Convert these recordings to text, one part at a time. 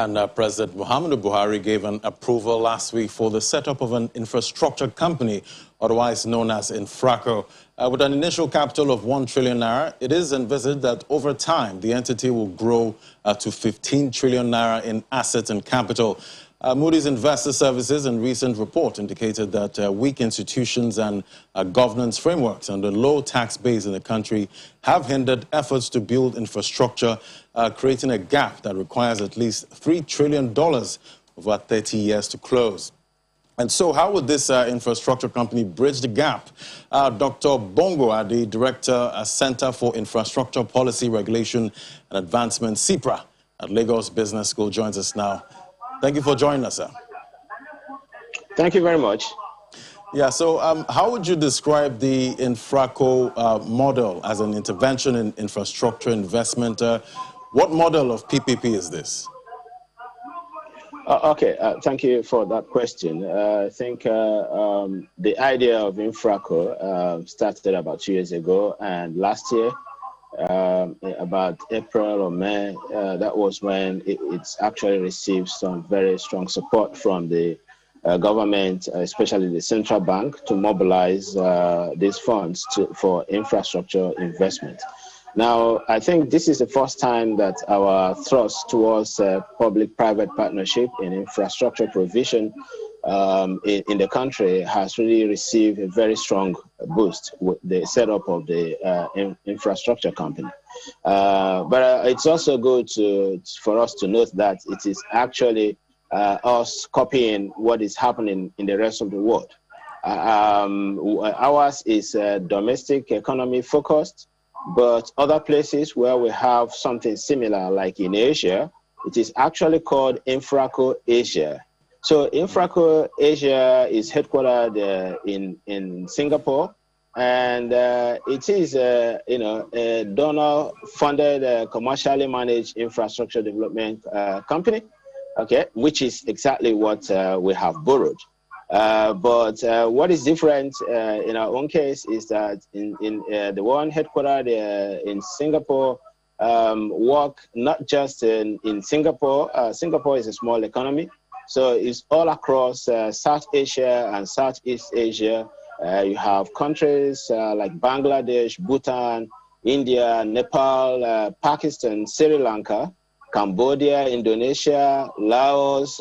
And President Muhammadu Buhari gave an approval last week for the setup of an infrastructure company, otherwise known as InfraCo. With an initial capital of 1 trillion naira, it is envisaged that over time the entity will grow to 15 trillion naira in assets and capital. Moody's Investor Services in recent report indicated that weak institutions and governance frameworks and the low tax base in the country have hindered efforts to build infrastructure, creating a gap that requires at least $3 trillion over 30 years to close. And so how would this infrastructure company bridge the gap? Dr. Bongo Adi, Director, Center for Infrastructure Policy Regulation and Advancement, CIPRA, at Lagos Business School, joins us now. Thank you for joining us, sir. Thank you very much. Yeah, so how would you describe the InfraCo model as an intervention in infrastructure investment? What model of PPP is this? Okay, thank you for that question. I think the idea of InfraCo started about 2 years ago, and last year, about April or May, that was when it's actually received some very strong support from the government, especially the central bank, to mobilize these funds for infrastructure investment. Now, I think this is the first time that our thrust towards public-private partnership in infrastructure provision in the country has really received a very strong boost with the setup of the infrastructure company. But it's also good for us to note that it is actually us copying what is happening in the rest of the world. Ours is domestic economy focused, but other places where we have something similar, like in Asia, it is actually called InfraCo Asia. So InfraCo Asia is headquartered in Singapore, and it is a donor-funded, commercially managed infrastructure development company, okay, which is exactly what we have borrowed. But what is different in our own case is that in the one headquartered in Singapore work not just in Singapore. Singapore is a small economy, so it's all across South Asia and Southeast Asia. You have countries like Bangladesh, Bhutan, India, Nepal, Pakistan, Sri Lanka, Cambodia, Indonesia, Laos,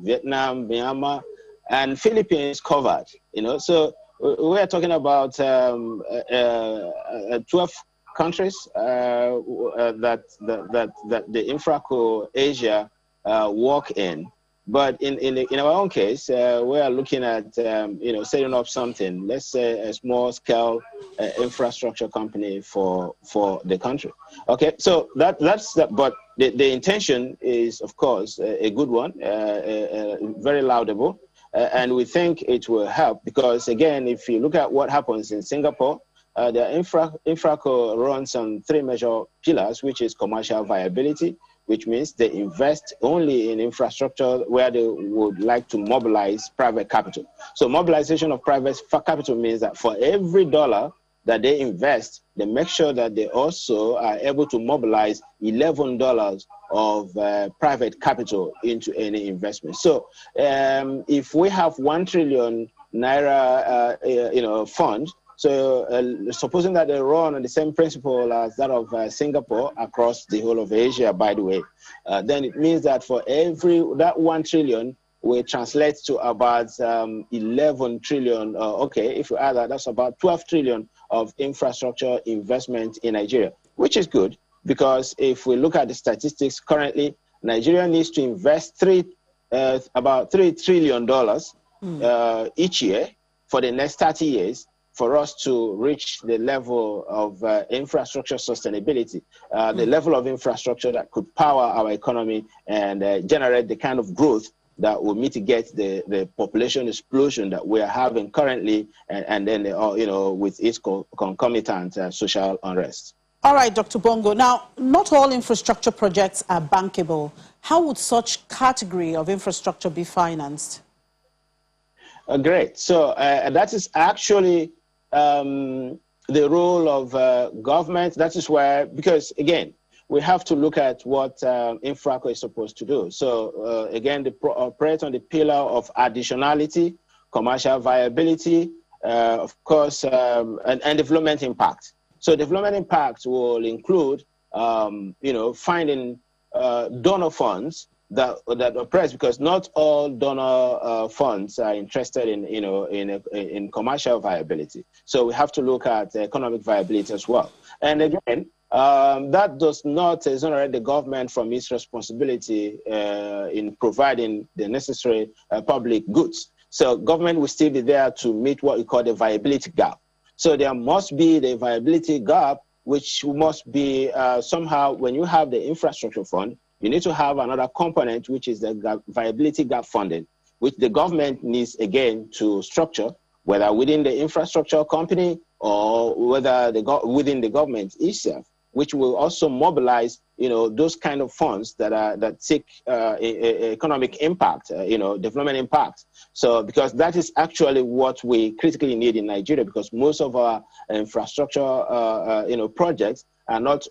Vietnam, Myanmar, and Philippines covered. So we are talking about 12 countries that the InfraCo Asia work in. But in our own case, we are looking at setting up something, let's say a small scale infrastructure company for the country. Okay, so that's that. But the intention is, of course, a good one, very laudable, and we think it will help because, again, if you look at what happens in Singapore, the InfraCo runs on three major pillars, which is commercial viability, which means they invest only in infrastructure where they would like to mobilize private capital. So mobilization of private capital means that for every dollar that they invest, they make sure that they also are able to mobilize $11 of private capital into any investment. So if we have 1 trillion naira fund, so supposing that they run on the same principle as that of Singapore across the whole of Asia, by the way, then it means that for that 1 trillion will translate to about 11 trillion. Okay, if you add that, that's about 12 trillion of infrastructure investment in Nigeria, which is good because if we look at the statistics currently, Nigeria needs to invest about $3 trillion each year for the next 30 years. For us to reach the level of infrastructure sustainability, the level of infrastructure that could power our economy and generate the kind of growth that will mitigate the population explosion that we are having currently, and then with its concomitant social unrest. All right, Dr. Bongo. Now, not all infrastructure projects are bankable. How would such category of infrastructure be financed? Great. So that is actually the role of government. That is where, because again, we have to look at what InfraCo is supposed to do. So again, they operate on the pillar of additionality, commercial viability, of course, and development impact. So development impact will include, finding donor funds that oppress, because not all donor funds are interested in commercial viability. So we have to look at economic viability as well. And again, that does not exonerate the government from its responsibility in providing the necessary public goods. So government will still be there to meet what we call the viability gap. So there must be the viability gap, which must be somehow, when you have the infrastructure fund, you need to have another component, which is the viability gap funding, which the government needs, again, to structure, whether within the infrastructure company or whether within the government itself, which will also mobilize, those kind of funds that seek economic impact, development impact. So, because that is actually what we critically need in Nigeria, because most of our infrastructure, projects are not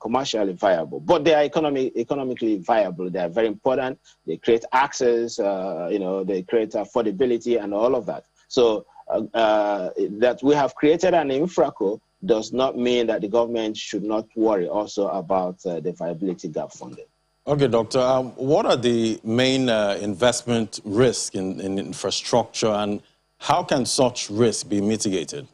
commercially viable, but they are economically viable. They are very important. They create access, they create affordability and all of that. So that we have created an InfraCo does not mean that the government should not worry also about the viability gap funding. Okay, Doctor. What are the main investment risks in infrastructure, and how can such risks be mitigated?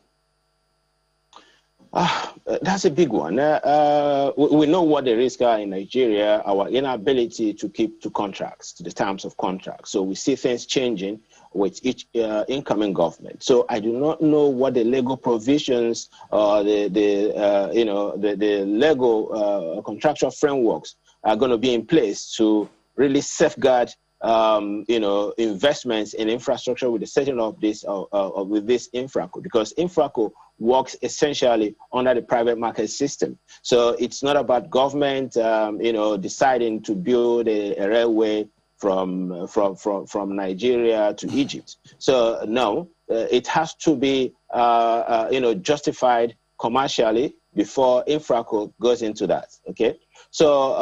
That's a big one. We know what the risks are in Nigeria, our inability to keep to contracts, to the terms of contracts. So we see things changing with each incoming government. So I do not know what the legal provisions or the legal contractual frameworks are going to be in place to really safeguard investments in infrastructure with the setting of this with this InfraCo, because InfraCo works essentially under the private market system. So it's not about government, deciding to build a railway from Nigeria to Egypt. So no, it has to be justified commercially before InfraCo goes into that. Okay. So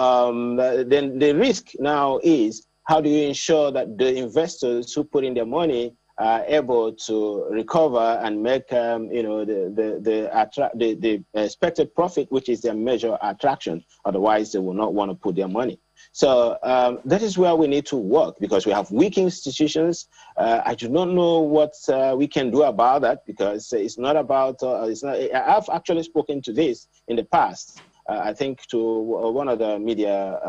then the risk now is, how do you ensure that the investors who put in their money are able to recover and make the expected profit, which is their major attraction? Otherwise, they will not want to put their money. So that is where we need to work, because we have weak institutions. I do not know what we can do about that, because it's not about. I've actually spoken to this in the past. I think to one of the media,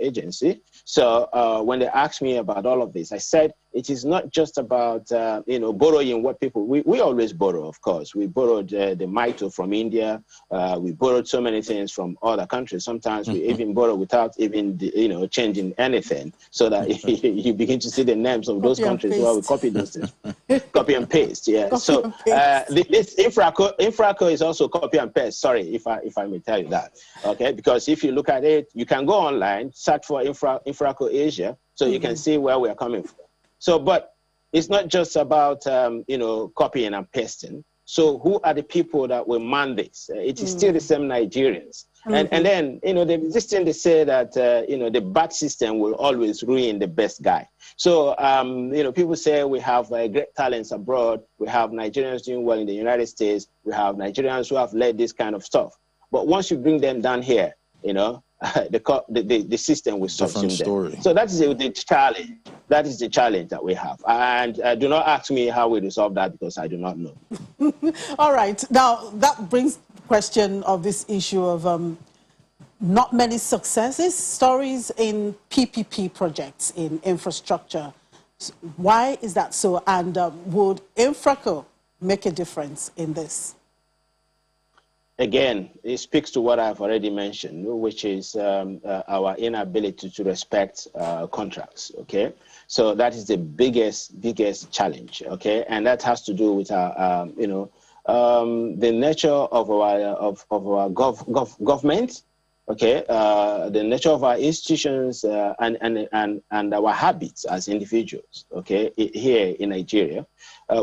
agency. So when they asked me about all of this, I said it is not just about borrowing what people. We always borrow, of course. We borrowed the MITO from India. We borrowed so many things from other countries. Sometimes we even borrow without even changing anything, so that you begin to see the names of those countries where we copy those things. Copy and paste, yeah. So this InfraCo is also copy and paste. Sorry if I may tell you that, okay? Because if you look at it, you can go online, search for InfraCo Asia, so you can see where we are coming from. So, but it's not just about copying and pasting. So who are the people that will man this? It is still the same Nigerians. And then, they say that, the bad system will always ruin the best guy. So, people say we have great talents abroad. We have Nigerians doing well in the United States. We have Nigerians who have led this kind of stuff. But once you bring them down here, the system will subsume them. So that is the challenge. That is the challenge that we have. And do not ask me how we resolve that, because I do not know. All right. Now, that brings the question of this issue of not many successes stories in PPP projects in infrastructure. Why is that so? And would InfraCo make a difference in this? Again, it speaks to what I've already mentioned, which is our inability to respect contracts, okay? So that is the biggest challenge, okay? And that has to do with our, the nature of our government, okay? The nature of our institutions and our habits as individuals, okay? Here in Nigeria.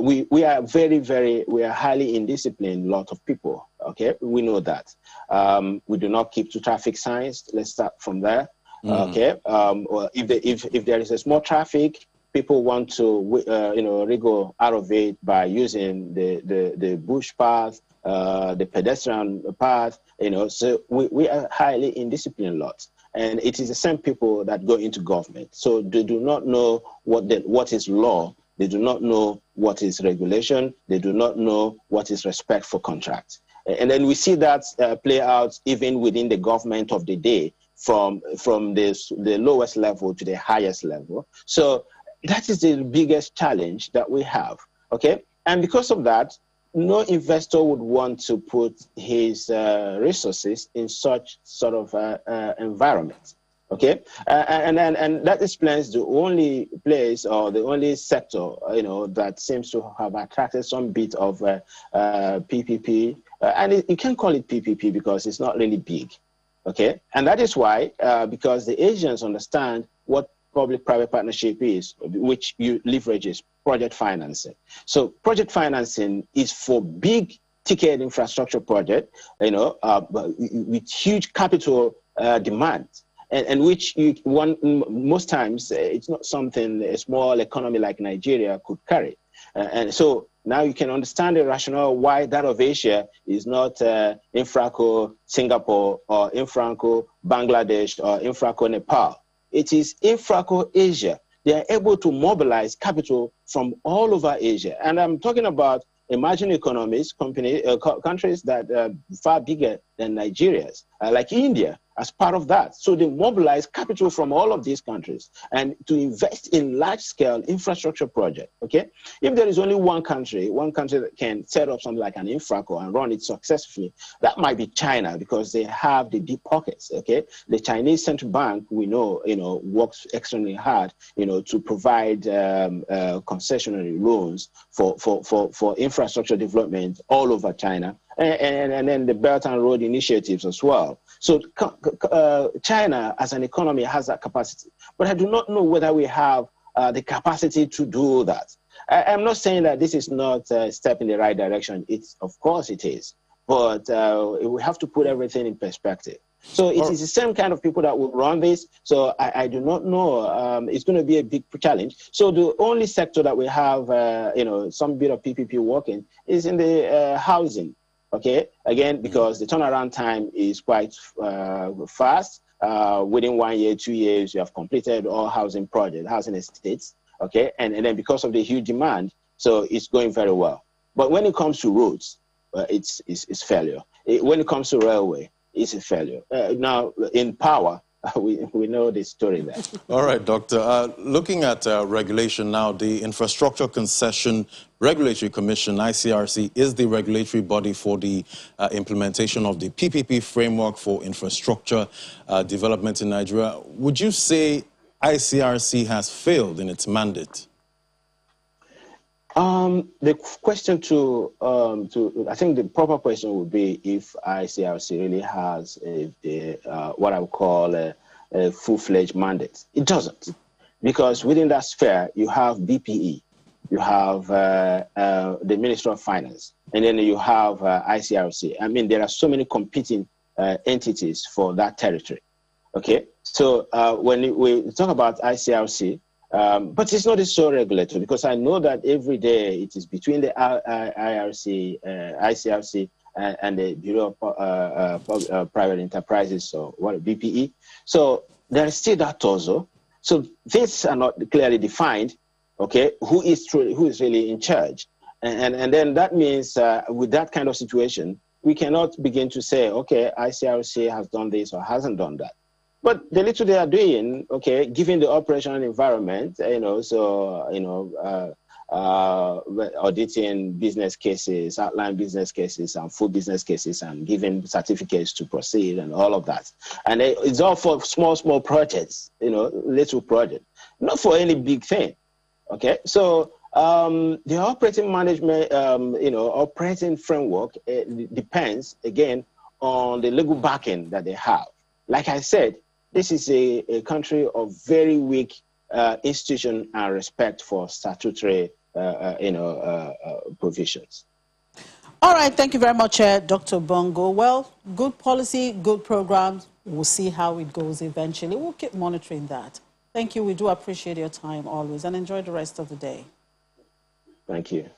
We are highly indisciplined lot of people. Okay, we know that. We do not keep to traffic signs. Let's start from there. Okay, or if there is a small traffic, people want to wriggle out of it by using the bush path, the pedestrian path. So we are highly indisciplined lots. And it is the same people that go into government. So they do not know what is law. They do not know what is regulation. They do not know what is respect for contracts. And then we see that play out even within the government of the day, from the lowest level to the highest level. So that is the biggest challenge that we have, okay? And because of that, no investor would want to put his resources in such sort of environment, okay? And that explains the only place or the only sector, that seems to have attracted some bit of PPP. And you can't call it PPP because it's not really big, okay? And that is why, because the Asians understand what public-private partnership is, which you leverages project financing. So project financing is for big ticket infrastructure project, with huge capital demand, and which most times it's not something a small economy like Nigeria could carry. And so now you can understand the rationale why that of Asia is not InfraCo Singapore or InfraCo Bangladesh or InfraCo Nepal. It is InfraCo Asia. They are able to mobilize capital from all over Asia. And I'm talking about emerging economies, countries that are far bigger than Nigeria's, like India, as part of that. So they mobilize capital from all of these countries and to invest in large-scale infrastructure projects, okay? If there is only one country that can set up something like an InfraCo and run it successfully, that might be China, because they have the deep pockets, okay? The Chinese central bank, we know, works extremely hard, to provide concessionary loans for infrastructure development all over China, and then the Belt and Road initiatives as well. So China as an economy has that capacity, but I do not know whether we have the capacity to do that. I'm not saying that this is not a step in the right direction. Of course it is, but we have to put everything in perspective. So it is the same kind of people that will run this. So I do not know. It's going to be a big challenge. So the only sector that we have, some bit of PPP working is in the housing. Okay, again, because the turnaround time is quite fast. Within 1 year, 2 years, you have completed all housing projects, housing estates. Okay, and then because of the huge demand, so it's going very well. But when it comes to roads, it's failure. When it comes to railway, it's a failure. Now, in power, we know the story there. All right, Doctor. Looking at regulation now, the Infrastructure Concession Regulatory Commission, ICRC, is the regulatory body for the implementation of the PPP framework for infrastructure development in Nigeria. Would you say ICRC has failed in its mandate? The question I think the proper question would be if ICRC really has what I would call a full-fledged mandate. It doesn't, because within that sphere you have BPE, you have the Ministry of Finance, and then you have ICRC. I mean, there are so many competing entities for that territory. Okay, so when we talk about ICRC. But it's not a sole regulator, because I know that every day it is between the ICRC and the Bureau of Private Enterprises, or what, BPE. So there is still that also. So these are not clearly defined. Okay, who is really in charge, and then that means with that kind of situation, we cannot begin to say, okay, ICRC has done this or hasn't done that. But the little they are doing, okay, given the operational environment, auditing business cases, outline business cases, and full business cases, and giving certificates to proceed, and all of that. And it's all for small projects, little projects, not for any big thing. Okay, so the operating management, operating framework depends again on the legal backing that they have. Like I said, this is a country of very weak institution and respect for statutory, provisions. All right, thank you very much, Dr. Bongo. Well, good policy, good programs. We'll see how it goes eventually. We'll keep monitoring that. Thank you. We do appreciate your time always, and enjoy the rest of the day. Thank you.